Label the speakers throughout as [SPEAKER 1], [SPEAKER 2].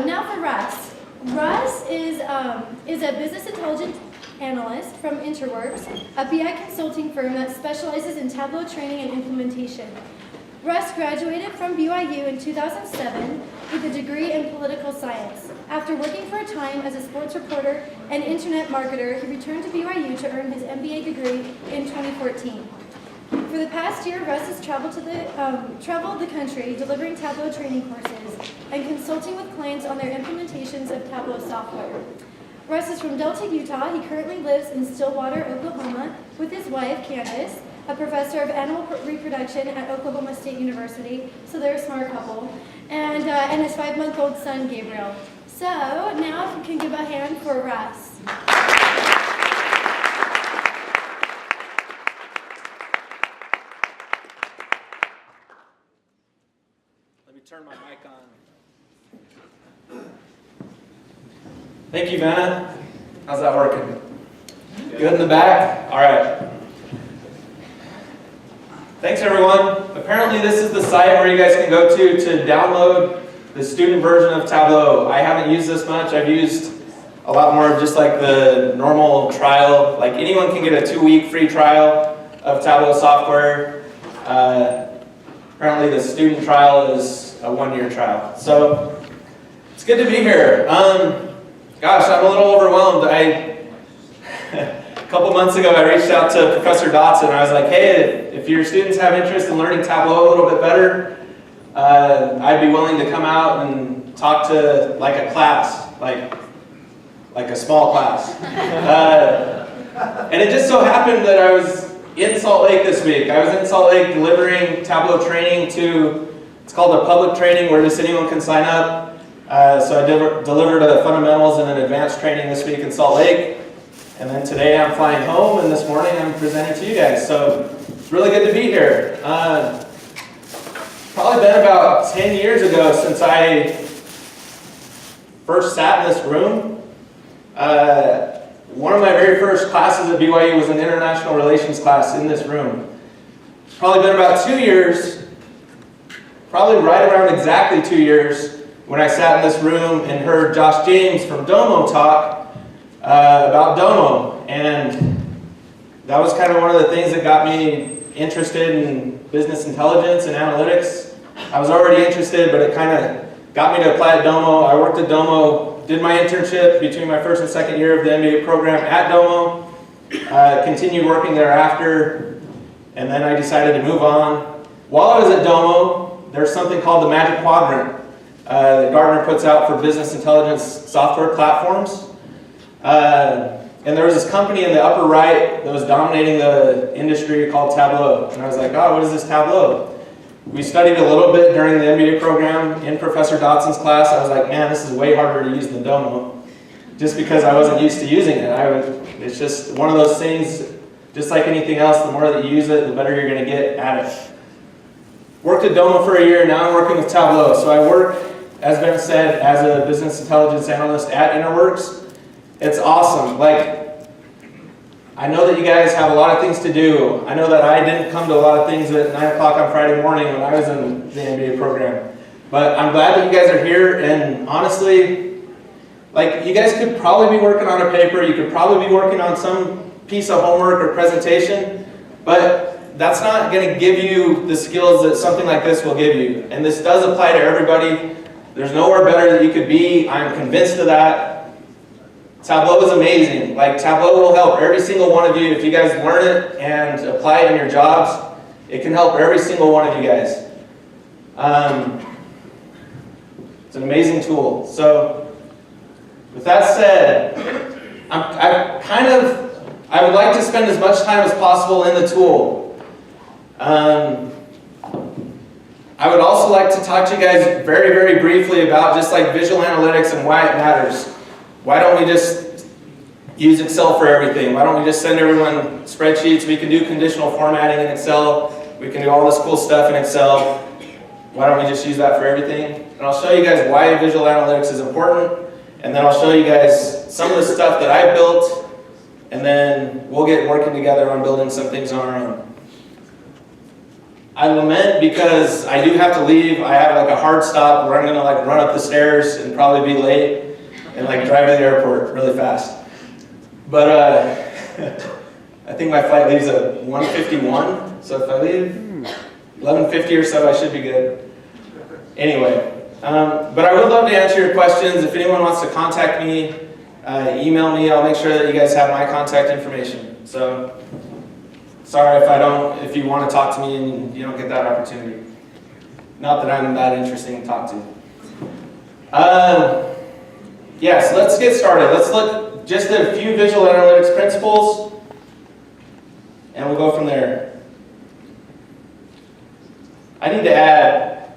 [SPEAKER 1] now for Russ. Russ is a business intelligence analyst from Interworks, a BI consulting firm that specializes in Tableau training and implementation. Russ graduated from BYU in 2007 with a degree in political science. After working for a time as a sports reporter and internet marketer, he returned to BYU to earn his MBA degree in 2014. For the past year, Russ has traveled the country delivering Tableau training courses and consulting with clients on their implementations of Tableau software. Russ is from Delta, Utah. He currently lives in Stillwater, Oklahoma, with his wife, Candace, a professor of animal reproduction at Oklahoma State University, so they're a smart couple, and his 5-month-old son, Gabriel. So now if you can give a hand for Russ.
[SPEAKER 2] Let me turn my mic on. Thank you, Vanna. How's that working? Good in the back? All right. Thanks, everyone. Apparently, this is the site where you guys can go to download the student version of Tableau. I haven't used this much. I've used a lot more of just like the normal trial. Like anyone can get a 2-week free trial of Tableau software. Apparently, the student trial is a 1-year trial. So it's good to be here. Gosh, I'm a little overwhelmed. A couple months ago, I reached out to Professor Dotson. I was like, hey, if your students have interest in learning Tableau a little bit better, I'd be willing to come out and talk to like a class, like a small class. And it just so happened that I was in Salt Lake this week. I was in Salt Lake delivering Tableau training to, it's called a public training where just anyone can sign up. So I delivered a fundamentals and an advanced training this week in Salt Lake. And then today I'm flying home, and this morning I'm presenting to you guys. So it's really good to be here. Probably been about 10 years ago since I first sat in this room. One of my very first classes at BYU was an international relations class in this room. It's probably been about 2 years, probably right around exactly 2 years, when I sat in this room and heard Josh James from Domo talk about Domo, and that was kind of one of the things that got me interested in business intelligence and analytics. I was already interested, but it kind of got me to apply at Domo. I worked at Domo, did my internship between my first and second year of the MBA program at Domo, continued working thereafter, and then I decided to move on. While I was at Domo, there's something called the Magic Quadrant that Gartner puts out for business intelligence software platforms. And there was this company in the upper right that was dominating the industry called Tableau. And I was like, oh, what is this Tableau? We studied a little bit during the MBA program in Professor Dotson's class. I was like, man, this is way harder to use than Domo. Just because I wasn't used to using it. It's just one of those things, just like anything else, the more that you use it, the better you're going to get at it. Worked at Domo for a year, now I'm working with Tableau. So I work, as Ben said, as a business intelligence analyst at Interworks. It's awesome. Like, I know that you guys have a lot of things to do. I know that I didn't come to a lot of things at 9 o'clock on Friday morning when I was in the MBA program. But I'm glad that you guys are here, and honestly, like, you guys could probably be working on a paper, you could probably be working on some piece of homework or presentation, but that's not going to give you the skills that something like this will give you. And this does apply to everybody. There's nowhere better that you could be. I'm convinced of that. Tableau is amazing. Like, Tableau will help every single one of you. If you guys learn it and apply it in your jobs, it can help every single one of you guys. It's an amazing tool. So, with that said, I would like to spend as much time as possible in the tool. I would also like to talk to you guys very, very briefly about just like visual analytics and why it matters. Why don't we just use Excel for everything? Why don't we just send everyone spreadsheets? We can do conditional formatting in Excel. We can do all this cool stuff in Excel. Why don't we just use that for everything? And I'll show you guys why visual analytics is important. And then I'll show you guys some of the stuff that I built. And then we'll get working together on building some things on our own. I lament because I do have to leave. I have like a hard stop where I'm gonna like run up the stairs and probably be late and like drive to the airport really fast. But I think my flight leaves at 1:51, so if I leave 11:50 or so, I should be good. Anyway, but I would love to answer your questions. If anyone wants to contact me, email me. I'll make sure that you guys have my contact information. So, sorry if you want to talk to me and you don't get that opportunity. Not that I'm that interesting to talk to. So let's get started. Let's look just at a few visual analytics principles, and we'll go from there. I need to add,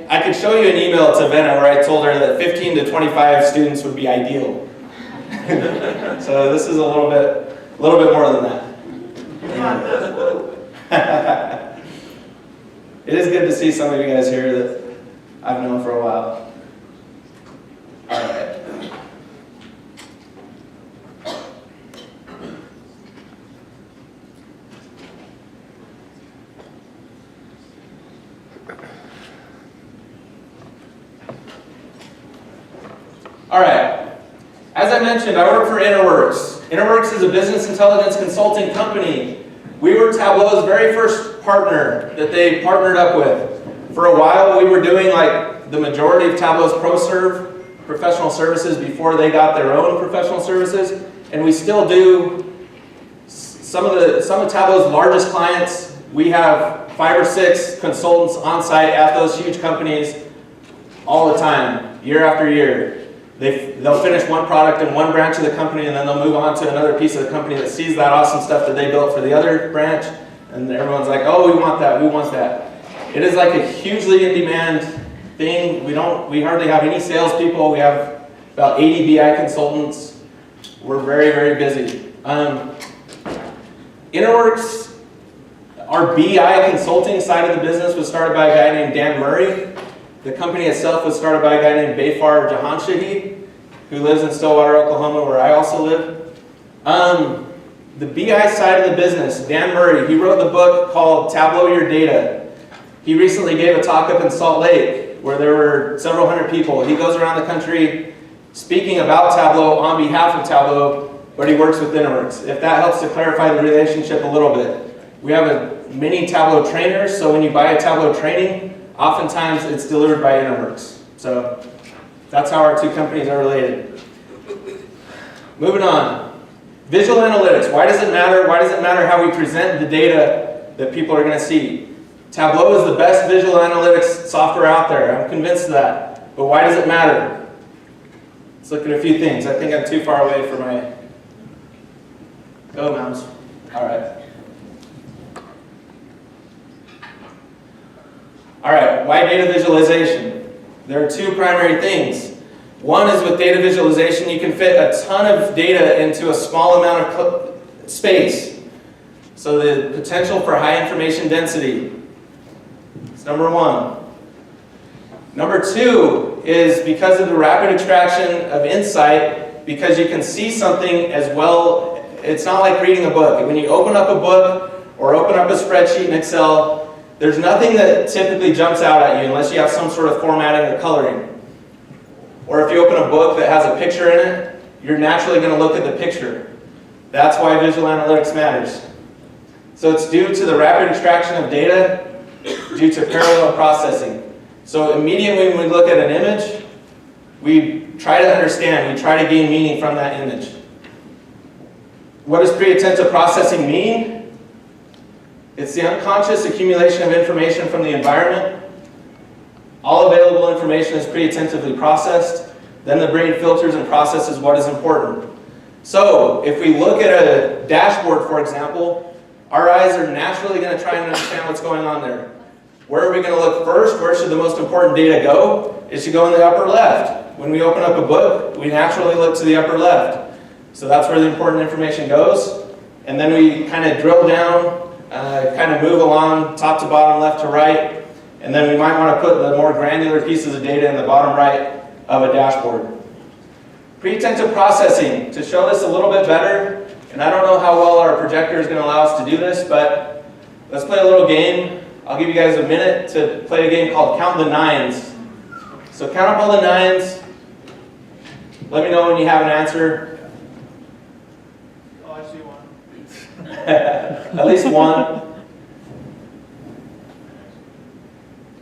[SPEAKER 2] I could show you an email to Venna where I told her that 15 to 25 students would be ideal. So this is a little bit more than that. It is good to see some of you guys here that I've known for a while. All right. All right. As I mentioned, I work for Interworks. Interworks is a business intelligence consulting company. We were Tableau's very first partner that they partnered up with. For a while, we were doing like the majority of Tableau's ProServe professional services before they got their own professional services, and we still do some of Tableau's largest clients. We have 5 or 6 consultants on site at those huge companies all the time, year after year. They'll finish one product in one branch of the company, and then they'll move on to another piece of the company that sees that awesome stuff that they built for the other branch, and everyone's like, oh, we want that, we want that. It is like a hugely in-demand thing. We hardly have any salespeople. We have about 80 BI consultants. We're very, very busy. Interworks, our BI consulting side of the business was started by a guy named Dan Murray. The company itself was started by a guy named Bayfar Jahanshahi, who lives in Stillwater, Oklahoma, where I also live. The BI side of the business, Dan Murray, he wrote the book called Tableau Your Data. He recently gave a talk up in Salt Lake where there were several hundred people. He goes around the country speaking about Tableau on behalf of Tableau, but he works with Interworks. If that helps to clarify the relationship a little bit. We have many Tableau trainers, so when you buy a Tableau training, oftentimes it's delivered by Interworks. So that's how our two companies are related. Moving on. Visual analytics. Why does it matter? Why does it matter how we present the data that people are going to see? Tableau is the best visual analytics software out there. I'm convinced of that. But why does it matter? Let's look at a few things. I think I'm too far away for my... Go, mouse. All right. All right, why data visualization? There are 2 primary things. One is with data visualization, you can fit a ton of data into a small amount of space. So the potential for high information density is number 1. Number 2 is because of the rapid extraction of insight, because you can see something as well. It's not like reading a book. When you open up a book or open up a spreadsheet in Excel, there's nothing that typically jumps out at you unless you have some sort of formatting or coloring. Or if you open a book that has a picture in it, you're naturally going to look at the picture. That's why visual analytics matters. So it's due to the rapid extraction of data due to parallel processing. So immediately when we look at an image, we try to understand, we try to gain meaning from that image. What does pre-attentive processing mean? It's the unconscious accumulation of information from the environment. All available information is pre-attentively processed. Then the brain filters and processes what is important. So, if we look at a dashboard, for example, our eyes are naturally going to try and understand what's going on there. Where are we going to look first? Where should the most important data go? It should go in the upper left. When we open up a book, we naturally look to the upper left. So that's where the important information goes. And then we kind of drill down, kind of move along top to bottom, left to right, and then we might want to put the more granular pieces of data in the bottom right of a dashboard. Pre-attentive processing. To show this a little bit better, And I don't know how well our projector is going to allow us to do this, but let's play a little game. I'll give you guys a minute to play a game called Count the Nines. So count up all the nines. Let me know when you have an answer.
[SPEAKER 3] Oh, I see one.
[SPEAKER 2] At least one.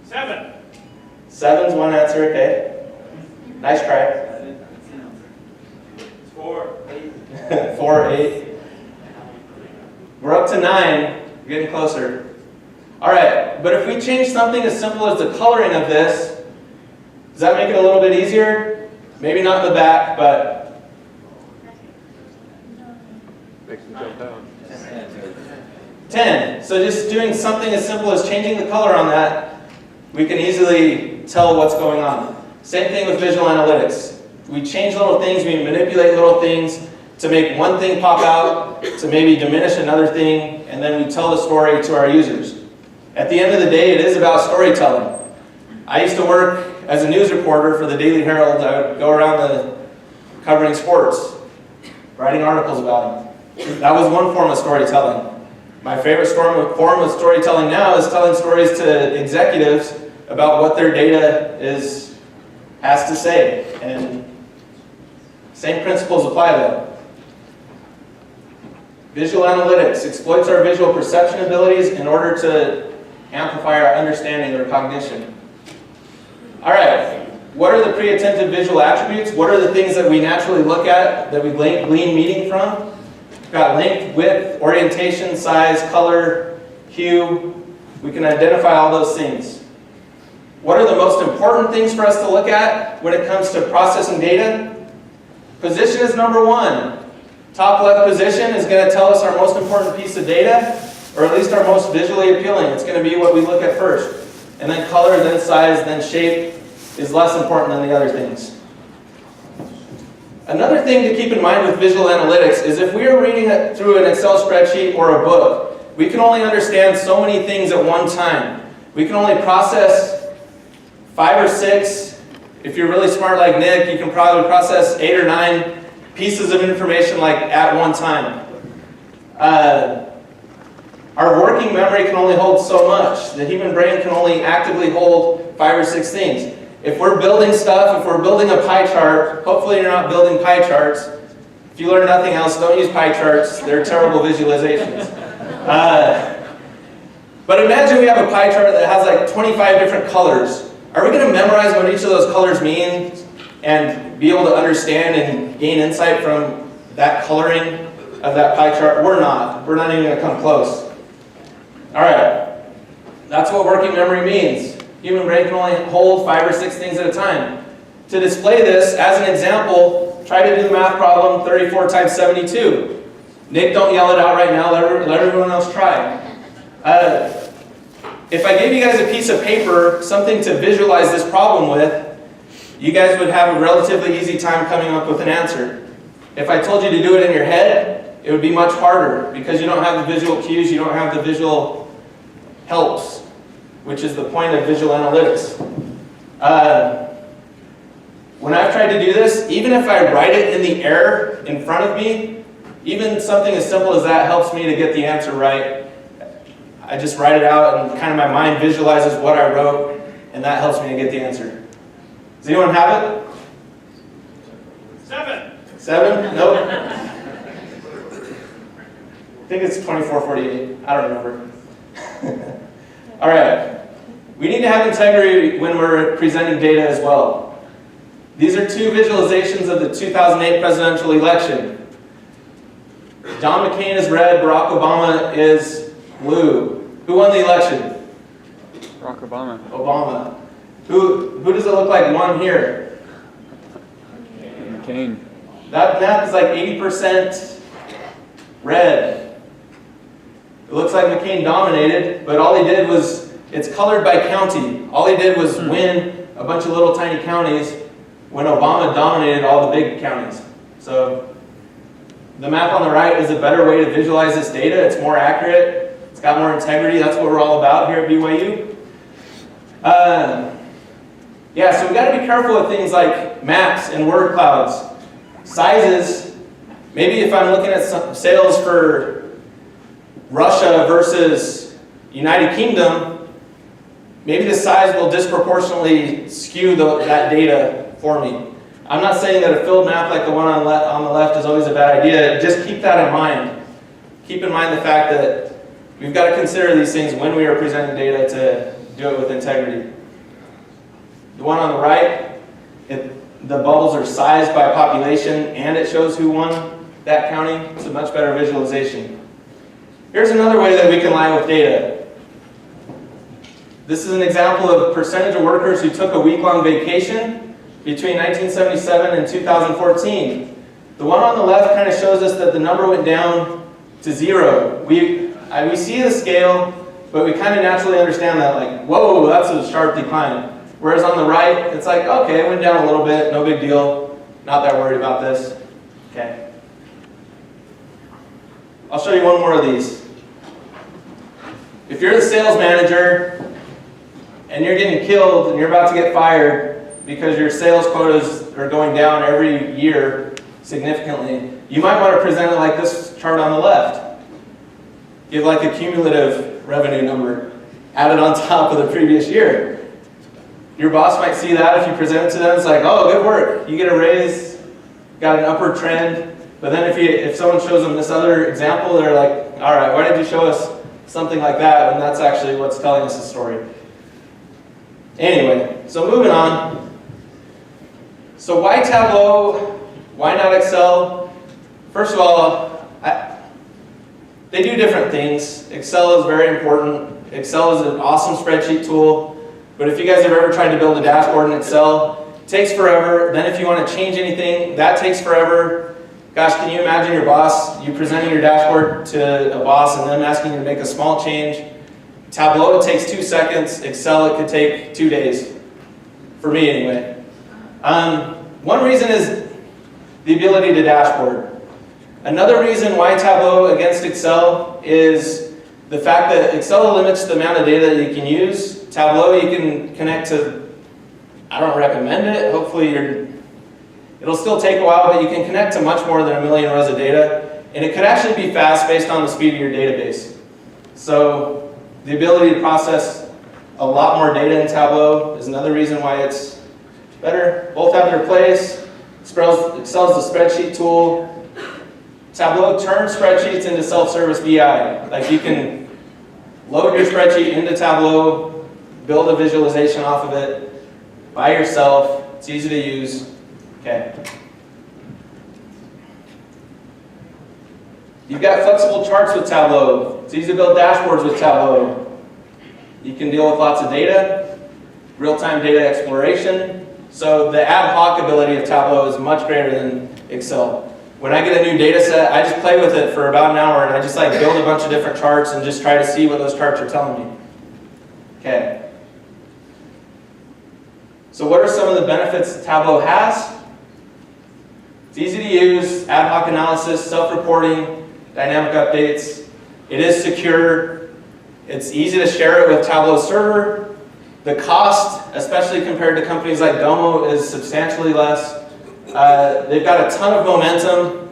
[SPEAKER 3] 7.
[SPEAKER 2] 7's one answer, okay. Nice try.
[SPEAKER 3] It's 4.
[SPEAKER 2] 4, 8. We're up to 9. We're getting closer. All right, but if we change something as simple as the coloring of this, does that make it a little bit easier? Maybe not in the back, but...
[SPEAKER 4] Makes them jump down.
[SPEAKER 2] 10. So just doing something as simple as changing the color on that, we can easily tell what's going on. Same thing with visual analytics. We change little things, we manipulate little things to make one thing pop out, to maybe diminish another thing, and then we tell the story to our users. At the end of the day, it is about storytelling. I used to work as a news reporter for the Daily Herald. I would go around covering sports, writing articles about them. That was one form of storytelling. My favorite form of storytelling now is telling stories to executives about what their data has to say. And same principles apply though. Visual analytics exploits our visual perception abilities in order to amplify our understanding or cognition. All right, what are the pre-attentive visual attributes? What are the things that we naturally look at, that we glean meaning from? We've got length, width, orientation, size, color, hue. We can identify all those things. What are the most important things for us to look at when it comes to processing data? Position is number 1. Top left position is going to tell us our most important piece of data, or at least our most visually appealing. It's going to be what we look at first. And then color, then size, then shape is less important than the other things. Another thing to keep in mind with visual analytics is if we are reading it through an Excel spreadsheet or a book, we can only understand so many things at one time. We can only process 5 or 6. If you're really smart like Nick, you can probably process 8 or 9 pieces of information like at one time. Our working memory can only hold so much. The human brain can only actively hold 5 or 6 things. If we're building stuff, if we're building a pie chart, hopefully you're not building pie charts. If you learn nothing else, don't use pie charts. They're terrible visualizations. But imagine we have a pie chart that has like 25 different colors. Are we going to memorize what each of those colors means and be able to understand and gain insight from that coloring of that pie chart? We're not. We're not even going to come close. All right. That's what working memory means. Human brain can only hold 5 or 6 things at a time. To display this, as an example, try to do the math problem 34 times 72. Nick, don't yell it out right now. Let everyone else try. If I gave you guys a piece of paper, something to visualize this problem with, you guys would have a relatively easy time coming up with an answer. If I told you to do it in your head, it would be much harder because you don't have the visual cues, you don't have the visual helps, which is the point of visual analytics. When I've tried to do this, even if I write it in the air in front of me, even something as simple as that helps me to get the answer right. I just write it out and kind of my mind visualizes what I wrote, and that helps me to get the answer. Does anyone have it?
[SPEAKER 3] 7.
[SPEAKER 2] 7? Nope. I think it's 2448. I don't remember. All right. We need to have integrity when we're presenting data as well. These are 2 visualizations of the 2008 presidential election. John McCain is red, Barack Obama is blue. Who won the election?
[SPEAKER 4] Barack Obama.
[SPEAKER 2] Obama. Who does it look like won here?
[SPEAKER 4] McCain.
[SPEAKER 2] That map is like 80% red. It looks like McCain dominated, but all he did was, it's colored by county. All he did was win a bunch of little tiny counties when Obama dominated all the big counties. So the map on the right is a better way to visualize this data. It's more accurate. It's got more integrity. That's what we're all about here at BYU. Yeah, so we got to be careful with things like maps and word clouds. Sizes Maybe if I'm looking at sales for Russia versus United Kingdom, maybe the size will disproportionately skew that data for me. I'm not saying that a filled map like the one on the left is always a bad idea. Just keep that in mind. Keep in mind the fact that we've got to consider these things when we are presenting data to do it with integrity. The one on the right, the bubbles are sized by population and it shows who won that county. It's a much better visualization. Here's another way that we can lie with data. This is an example of percentage of workers who took a week-long vacation between 1977 and 2014. The one on the left kind of shows us that the number went down to 0. We see the scale, but we kind of naturally understand that, like, whoa, that's a sharp decline. Whereas on the right, it's like, okay, it went down a little bit, no big deal, not that worried about this. Okay. I'll show you one more of these. If you're the sales manager and you're getting killed and you're about to get fired because your sales quotas are going down every year significantly, you might want to present it like this chart on the left. Give like a cumulative revenue number added on top of the previous year. Your boss might see that if you present it to them. It's like, oh, good work. You get a raise, got an upward trend. But then if someone shows them this other example, they're like, all right, why did you show us something like that? And that's actually what's telling us the story. Anyway, so moving on. So why Tableau? Why not Excel? First of all, they do different things. Excel is very important. Excel is an awesome spreadsheet tool. But if you guys have ever tried to build a dashboard in Excel, it takes forever. Then if you want to change anything, that takes forever. Gosh, can you imagine your boss, you presenting your dashboard to a boss and them asking you to make a small change? Tableau, it takes 2 seconds. Excel, it could take 2 days. For me, anyway. One reason is the ability to dashboard. Another reason why Tableau against Excel is the fact that Excel limits the amount of data that you can use. Tableau, you can connect to, I don't recommend it. Hopefully it'll still take a while, but you can connect to much more than 1 million rows of data. And it could actually be fast based on the speed of your database. So the ability to process a lot more data in Tableau is another reason why it's better. Both have their place. Excel's the spreadsheet tool. Tableau turns spreadsheets into self-service BI. Like you can load your spreadsheet into Tableau, build a visualization off of it by yourself. It's easy to use. Okay. You've got flexible charts with Tableau. It's easy to build dashboards with Tableau. You can deal with lots of data, real-time data exploration. So the ad hoc ability of Tableau is much greater than Excel. When I get a new data set, I just play with it for about an hour and I just like build a bunch of different charts and just try to see what those charts are telling me. Okay. So what are some of the benefits Tableau has? It's easy to use, ad hoc analysis, self-reporting, dynamic updates. It is secure. It's easy to share it with Tableau server. The cost, especially compared to companies like Domo, is substantially less. They've got a ton of momentum.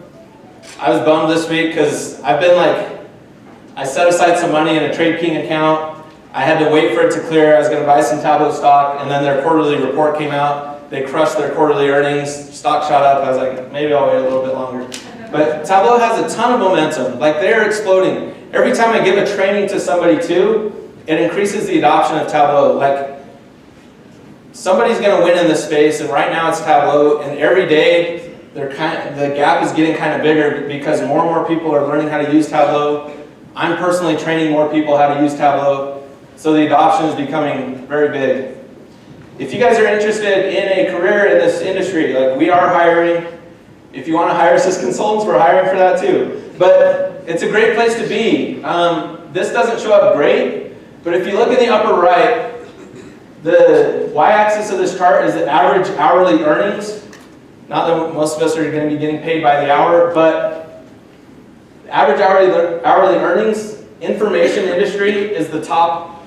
[SPEAKER 2] I was bummed this week because I set aside some money in a TradeKing account. I had to wait for it to clear. I was going to buy some Tableau stock, and then their quarterly report came out. They crushed their quarterly earnings. Stock shot up. I was like, maybe I'll wait a little bit longer. But Tableau has a ton of momentum. Like, they're exploding. Every time I give a training to somebody too, it increases the adoption of Tableau. Like, somebody's going to win in this space, and right now it's Tableau, and every day the gap is getting kind of bigger because more and more people are learning how to use Tableau. I'm personally training more people how to use Tableau. So the adoption is becoming very big. If you guys are interested in a career in this industry, like we are hiring. If you want to hire us as consultants, we're hiring for that too. But it's a great place to be. This doesn't show up great, but if you look in the upper right, the y-axis of this chart is the average hourly earnings. Not that most of us are going to be getting paid by the hour, but the average hourly earnings, information industry is the top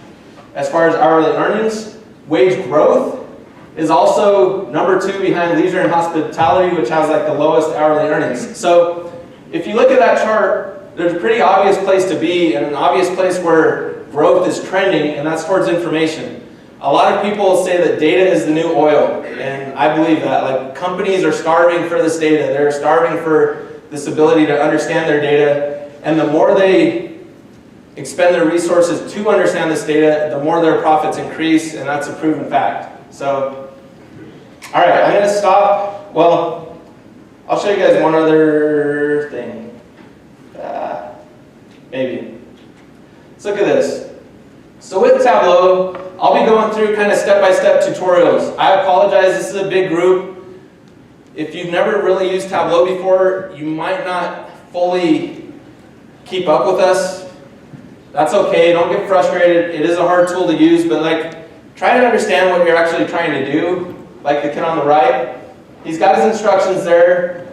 [SPEAKER 2] as far as hourly earnings. Wage growth is also number 2 behind leisure and hospitality, which has like the lowest hourly earnings. So if you look at that chart, there's a pretty obvious place to be and an obvious place where growth is trending, and that's towards information. A lot of people say that data is the new oil, and I believe that. Like, companies are starving for this data. They're starving for this ability to understand their data, and the more they expend their resources to understand this data, the more their profits increase, and that's a proven fact. So, all right, I'm going to stop. Well, I'll show you guys one other thing. Maybe. Let's look at this. So with Tableau, I'll be going through kind of step-by-step tutorials. I apologize, this is a big group. If you've never really used Tableau before, you might not fully keep up with us. That's okay, don't get frustrated. It is a hard tool to use, but try to understand what you're actually trying to do. Like the kid on the right, he's got his instructions there.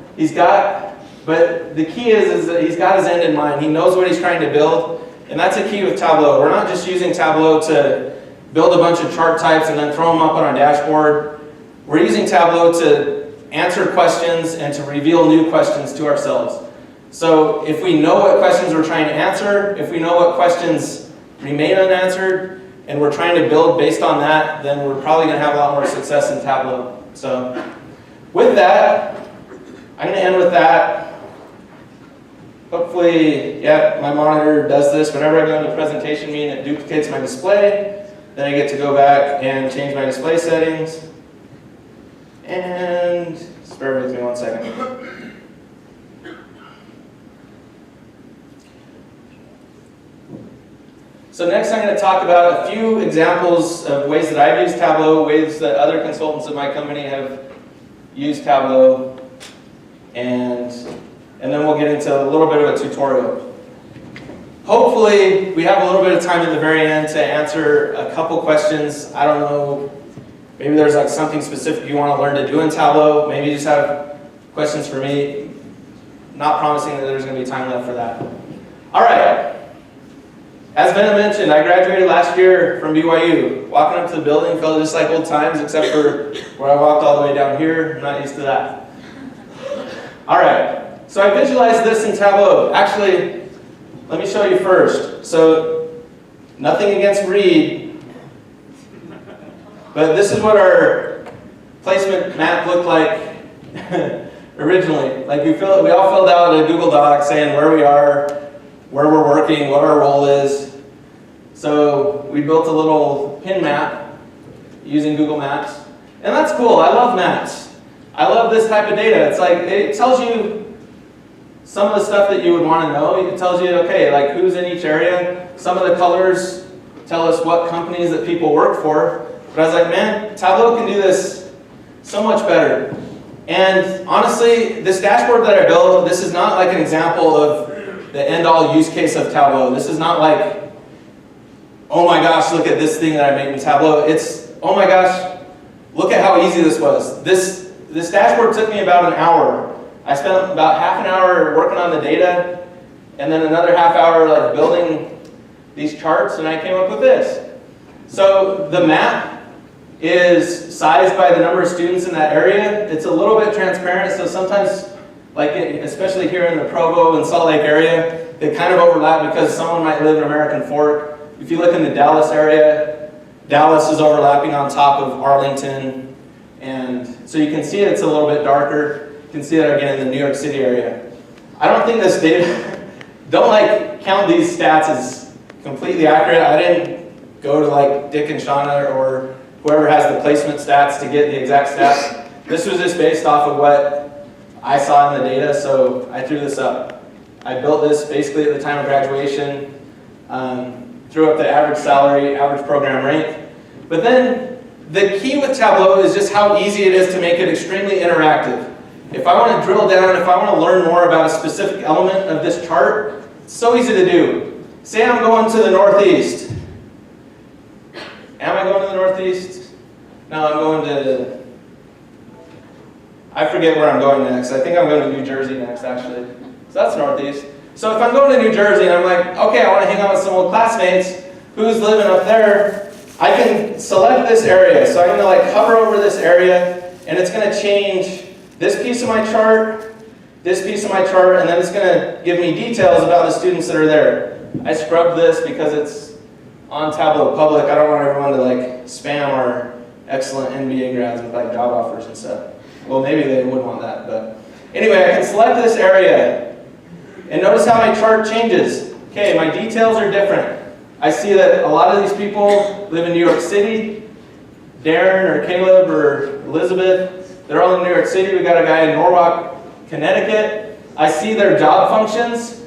[SPEAKER 2] But the key is that he's got his end in mind. He knows what he's trying to build, and that's a key with Tableau. We're not just using Tableau to build a bunch of chart types and then throw them up on our dashboard. We're using Tableau to answer questions and to reveal new questions to ourselves. So if we know what questions we're trying to answer, if we know what questions remain unanswered, and we're trying to build based on that, then we're probably going to have a lot more success in Tableau. So with that, I'm going to end with that. Hopefully, yeah, my monitor does this. Whenever I go into presentation meeting, it duplicates my display. Then I get to go back and change my display settings. And just bear with me 1 second. So next I'm going to talk about a few examples of ways that I've used Tableau, ways that other consultants at my company have used Tableau, and then we'll get into a little bit of a tutorial. Hopefully, we have a little bit of time at the very end to answer a couple questions. I don't know, maybe there's something specific you want to learn to do in Tableau. Maybe you just have questions for me. Not promising that there's going to be time left for that. All right. As Venna mentioned, I graduated last year from BYU. Walking up to the building felt just like old times, except for where I walked all the way down here. I'm not used to that. All right. So I visualized this in Tableau. Actually, let me show you first. So, nothing against Reed, but this is what our placement map looked like originally. We all filled out a Google Doc saying where we are, where we're working, what our role is. So we built a little pin map using Google Maps, and that's cool. I love maps. I love this type of data. It tells you some of the stuff that you would want to know. It tells you, okay, who's in each area. Some of the colors tell us what companies that people work for. But I was like, man, Tableau can do this so much better. And honestly, this dashboard that I built, this is not like an example of the end-all use case of Tableau. This is not like, oh my gosh, look at this thing that I made in Tableau. It's, oh my gosh, look at how easy this was. This dashboard took me about an hour. I spent about half an hour working on the data, and then another half hour building these charts, and I came up with this. So the map is sized by the number of students in that area. It's a little bit transparent, so sometimes, especially here in the Provo and Salt Lake area, they kind of overlap because someone might live in American Fork. If you look in the Dallas area, Dallas is overlapping on top of Arlington, and so you can see it's a little bit darker. You can see that again in the New York City area. I don't think this data, don't count these stats as completely accurate. I didn't go to Dick and Shauna or whoever has the placement stats to get the exact stats. This was just based off of what I saw in the data, so I threw this up. I built this basically at the time of graduation, threw up the average salary, average program rank. But then the key with Tableau is just how easy it is to make it extremely interactive. If I want to drill down, if I want to learn more about a specific element of this chart, it's so easy to do. Say I'm going to the Northeast. Am I going to the Northeast? No, I'm going to, I forget where I'm going next. I think I'm going to New Jersey next, actually. So that's Northeast. So if I'm going to New Jersey and I'm like, okay, I want to hang out with some old classmates, who's living up there, I can select this area. So I'm going to hover over this area, and it's going to change this piece of my chart, this piece of my chart, and then it's going to give me details about the students that are there. I scrubbed this because it's on Tableau Public. I don't want everyone to like spam our excellent MBA grads with like job offers and stuff. Well, maybe they would want that, but anyway, I can select this area, and notice how my chart changes. Okay, my details are different. I see that a lot of these people live in New York City. Darren or Caleb or Elizabeth, they're all in New York City. We got a guy in Norwalk, Connecticut. I see their job functions.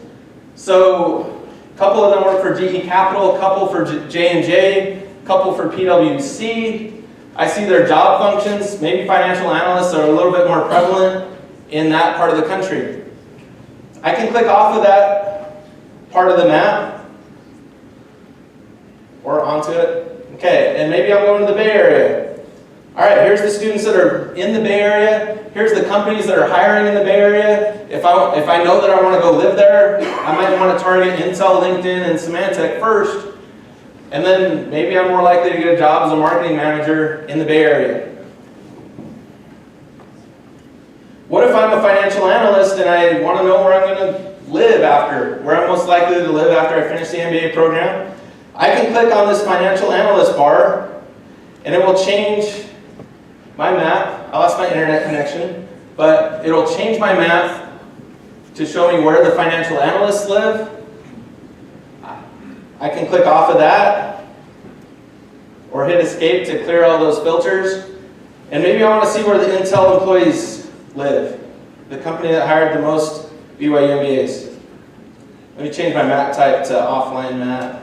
[SPEAKER 2] So a couple of them work for GE Capital, a couple for J&J, a couple for PwC. I see their job functions. Maybe financial analysts are a little bit more prevalent in that part of the country. I can click off of that part of the map or onto it. Okay, and maybe I'm going to the Bay Area. All right, here's the students that are in the Bay Area. Here's the companies that are hiring in the Bay Area. If I know that I want to go live there, I might want to target Intel, LinkedIn, and Symantec first. And then maybe I'm more likely to get a job as a marketing manager in the Bay Area. What if I'm a financial analyst and I want to know where I'm going to live after, where I'm most likely to live after I finish the MBA program? I can click on this financial analyst bar, and it will change my map. I lost my internet connection, but it'll change my map to show me where the financial analysts live. I can click off of that, or hit escape to clear all those filters. And maybe I want to see where the Intel employees live, the company that hired the most BYU MBAs. Let me change my map type to offline map,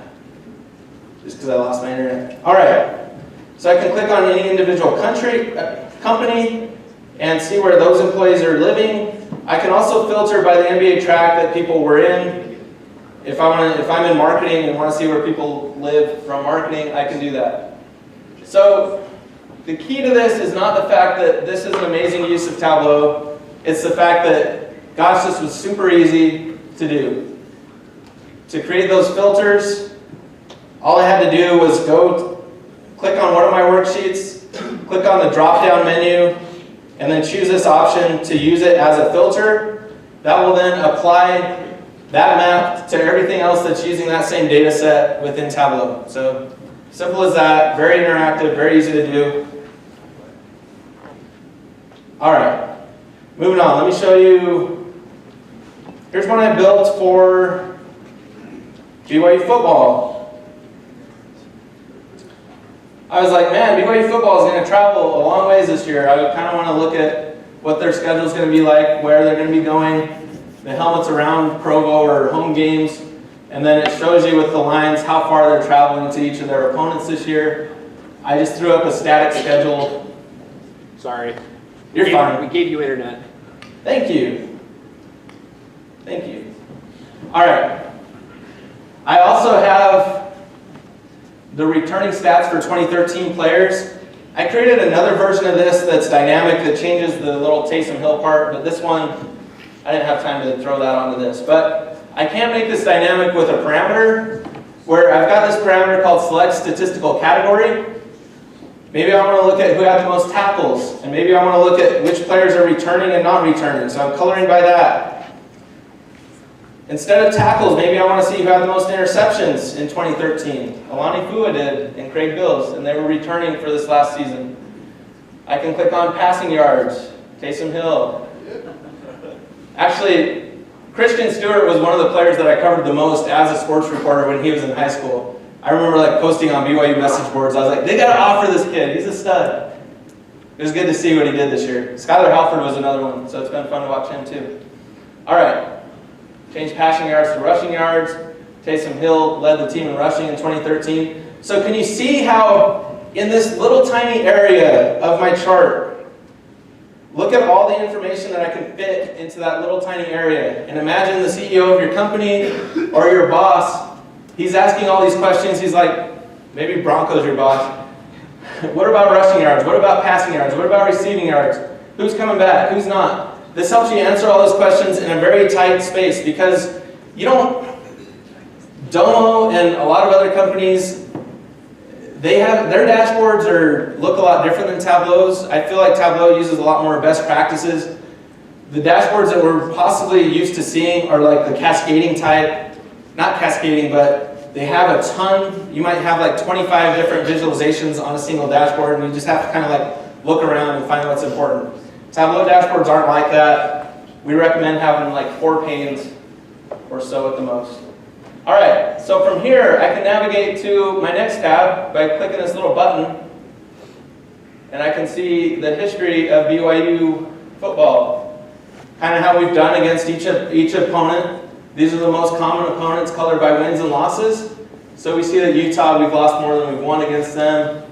[SPEAKER 2] just because I lost my internet. All right, so I can click on any individual company and see where those employees are living. I can also filter by the MBA track that people were in. If I'm in marketing and want to see where people live from marketing, I can do that. So the key to this is not the fact that this is an amazing use of Tableau. It's the fact that, gosh, this was super easy to do. To create those filters, all I had to do was go click on one of my worksheets, click on the drop-down menu, and then choose this option to use it as a filter. That will then apply that map to everything else that's using that same data set within Tableau. So simple as that, very interactive, very easy to do. All right, moving on. Let me show you, here's one I built for BYU football. I was like, man, BYU football is going to travel a long ways this year. I would kind of want to look at what their schedule is going to be like, where they're going to be going, the helmets around Provo or home games, and then it shows you with the lines how far they're traveling to each of their opponents this year. I just threw up a static schedule.
[SPEAKER 5] Sorry.
[SPEAKER 2] You're fine.
[SPEAKER 5] We gave you internet.
[SPEAKER 2] Thank you. Thank you. All right. I also have the returning stats for 2013 players. I created another version of this that's dynamic that changes the little Taysom Hill part, but this one, I didn't have time to throw that onto this. But I can make this dynamic with a parameter where I've got this parameter called select statistical category. Maybe I want to look at who had the most tackles, and maybe I want to look at which players are returning and not returning, so I'm coloring by that. Instead of tackles, maybe I want to see who had the most interceptions in 2013. Alani Fua did, and Craig Bills, and they were returning for this last season. I can click on passing yards, Taysom Hill. Actually, Christian Stewart was one of the players that I covered the most as a sports reporter when he was in high school. I remember like posting on BYU message boards. I was like, they got to offer this kid. He's a stud. It was good to see what he did this year. Skylar Halford was another one, so it's been fun to watch him too. All right. Change passing yards to rushing yards. Taysom Hill led the team in rushing in 2013. So can you see how in this little tiny area of my chart, look at all the information that I can fit into that little tiny area. And imagine the CEO of your company or your boss, he's asking all these questions. He's like, maybe Bronco's your boss. What about rushing yards? What about passing yards? What about receiving yards? Who's coming back? Who's not? This helps you answer all those questions in a very tight space because you don't, Domo and a lot of other companies, they have, their dashboards look a lot different than Tableau's. I feel like Tableau uses a lot more best practices. The dashboards that we're possibly used to seeing are like the cascading type, not cascading, but they have a ton. You might have like 25 different visualizations on a single dashboard, and you just have to kind of like look around and find what's important. Tableau dashboards aren't like that. We recommend having like 4 panes or so at the most. All right, so from here, I can navigate to my next tab by clicking this little button, and I can see the history of BYU football. Kind of how we've done against each opponent. These are the most common opponents colored by wins and losses. So we see that Utah, we've lost more than we've won against them.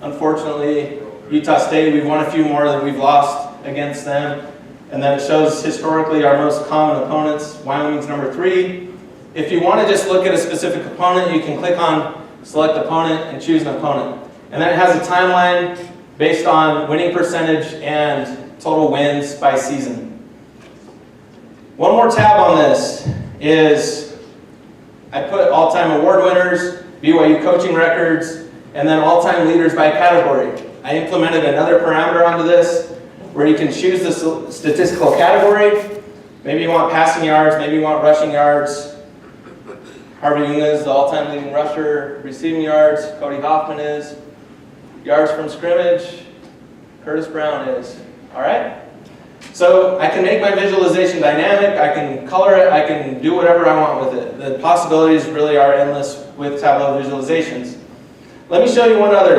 [SPEAKER 2] Unfortunately, Utah State, we've won a few more than we've lost against them. And then it shows historically our most common opponents. Wyoming's number 3. If you want to just look at a specific opponent, you can click on select opponent and choose an opponent. And then it has a timeline based on winning percentage and total wins by season. One more tab on this is I put all-time award winners, BYU coaching records, and then all-time leaders by category. I implemented another parameter onto this where you can choose the statistical category. Maybe you want passing yards, maybe you want rushing yards. Harvey Young is the all-time leading rusher. Receiving yards, Cody Hoffman is. Yards from scrimmage, Curtis Brown is. All right? So I can make my visualization dynamic, I can color it, I can do whatever I want with it. The possibilities really are endless with Tableau visualizations. Let me show you one other.